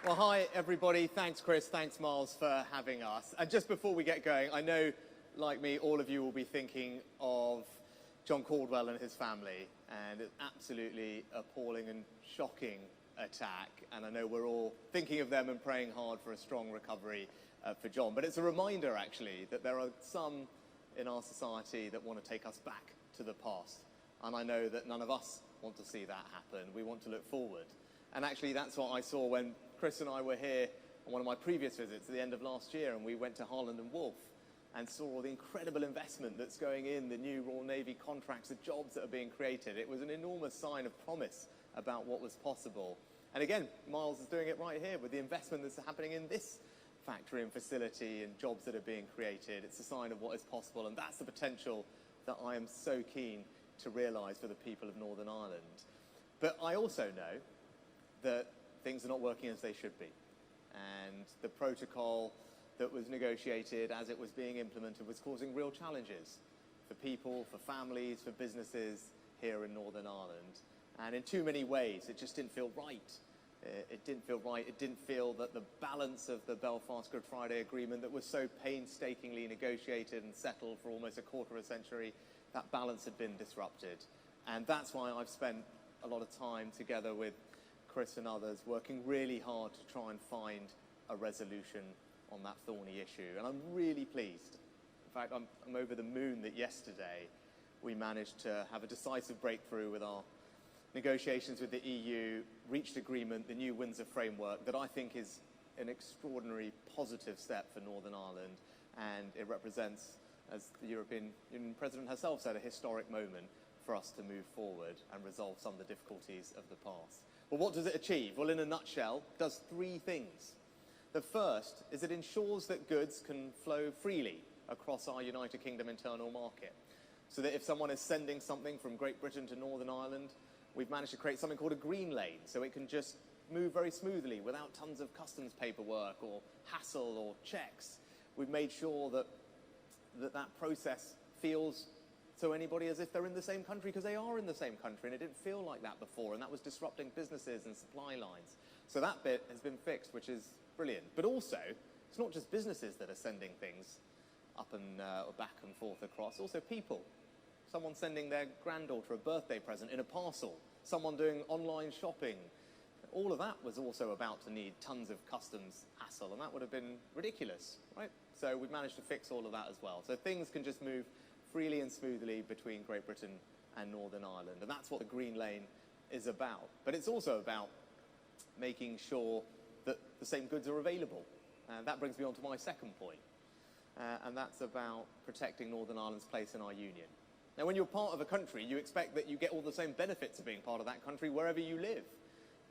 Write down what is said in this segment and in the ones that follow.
Well, hi, everybody. Thanks, Chris. Thanks, Miles, for having us. And just before we get going, I know, like me, all of you will be thinking of John Caldwell and his family, and an absolutely appalling and shocking attack. And I know we're all thinking of them and praying hard for a strong recovery for John. But it's a reminder, actually, that there are some in our society that want to take us back to the past. And I know that none of us want to see that happen. We want to look forward. And actually, that's what I saw when Chris and I were here on one of my previous visits at the end of last year, and we went to Harland and Wolff and saw the incredible investment that's going in, the new Royal Navy contracts, the jobs that are being created. It was an enormous sign of promise about what was possible. And again, Miles is doing it right here with the investment that's happening in this factory and facility and jobs that are being created. It's a sign of what is possible, and that's the potential that I am so keen to realise for the people of Northern Ireland. But I also know that things are not working as they should be. And the protocol that was negotiated as it was being implemented was causing real challenges for people, for families, for businesses here in Northern Ireland. And in too many ways, it just didn't feel right. It didn't feel right. It didn't feel that the balance of the Belfast Good Friday Agreement that was so painstakingly negotiated and settled for almost a quarter of a century, that balance had been disrupted. And that's why I've spent a lot of time together with Chris and others working really hard to try and find a resolution on that thorny issue. And I'm really pleased. In fact, I'm over the moon that yesterday we managed to have a decisive breakthrough with our negotiations with the EU, reached agreement, the new Windsor Framework, that I think is an extraordinary positive step for Northern Ireland. And it represents, as the European Union President herself said, a historic moment for us to move forward and resolve some of the difficulties of the past. Well, what does it achieve? Well, in a nutshell, it does three things. The first is it ensures that goods can flow freely across our United Kingdom internal market. So that if someone is sending something from Great Britain to Northern Ireland, we've managed to create something called a green lane, so it can just move very smoothly without tons of customs paperwork or hassle or checks. We've made sure that that process feels to anybody as if they're in the same country, because they are in the same country, and it didn't feel like that before, and that was disrupting businesses and supply lines. So that bit has been fixed, which is brilliant. But also, it's not just businesses that are sending things up and or back and forth across, also people. Someone sending their granddaughter a birthday present in a parcel, someone doing online shopping. All of that was also about to need tons of customs hassle, and that would have been ridiculous, right? So we've managed to fix all of that as well. So things can just move freely and smoothly between Great Britain and Northern Ireland. And that's what the Green Lane is about. But it's also about making sure that the same goods are available. And that brings me on to my second point. And that's about protecting Northern Ireland's place in our union. Now, when you're part of a country, you expect that you get all the same benefits of being part of that country wherever you live.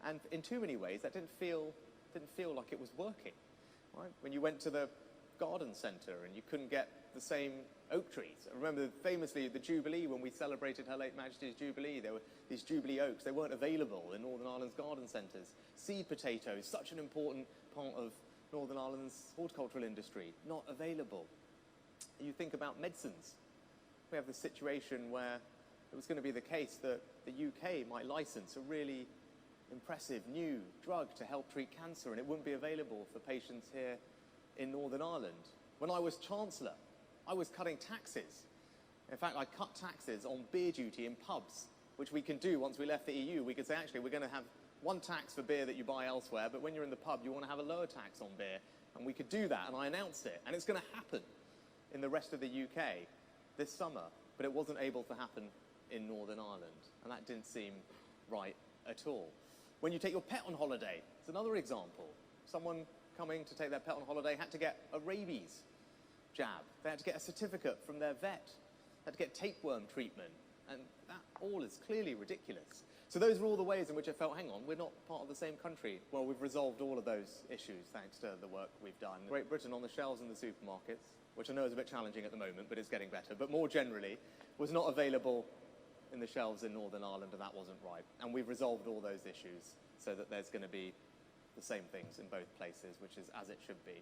And in too many ways, that didn't feel like it was working. Right? When you went to the garden centre and you couldn't get the same oak trees. I remember famously the Jubilee, when we celebrated Her Late Majesty's Jubilee, there were these Jubilee oaks. They weren't available in Northern Ireland's garden centres. Seed potatoes, such an important part of Northern Ireland's horticultural industry, not available. You think about medicines. We have the situation where it was going to be the case that the UK might license a really impressive new drug to help treat cancer, and it wouldn't be available for patients here in Northern Ireland. When I was Chancellor, I was cutting taxes. In fact, I cut taxes on beer duty in pubs, which we can do once we left the EU. We could say, actually, we're going to have one tax for beer that you buy elsewhere, but when you're in the pub, you want to have a lower tax on beer. And we could do that, and I announced it. And it's going to happen in the rest of the UK this summer, but it wasn't able to happen in Northern Ireland. And that didn't seem right at all. When you take your pet on holiday, it's another example. Someone coming to take their pet on holiday had to get a rabies jab. They had to get a certificate from their vet. They had to get tapeworm treatment. And that all is clearly ridiculous. So those are all the ways in which I felt, hang on, we're not part of the same country. Well, we've resolved all of those issues thanks to the work we've done. Great Britain on the shelves in the supermarkets, which I know is a bit challenging at the moment, but it's getting better. But more generally, was not available in the shelves in Northern Ireland, and that wasn't right. And we've resolved all those issues so that there's going to be the same things in both places, which is as it should be.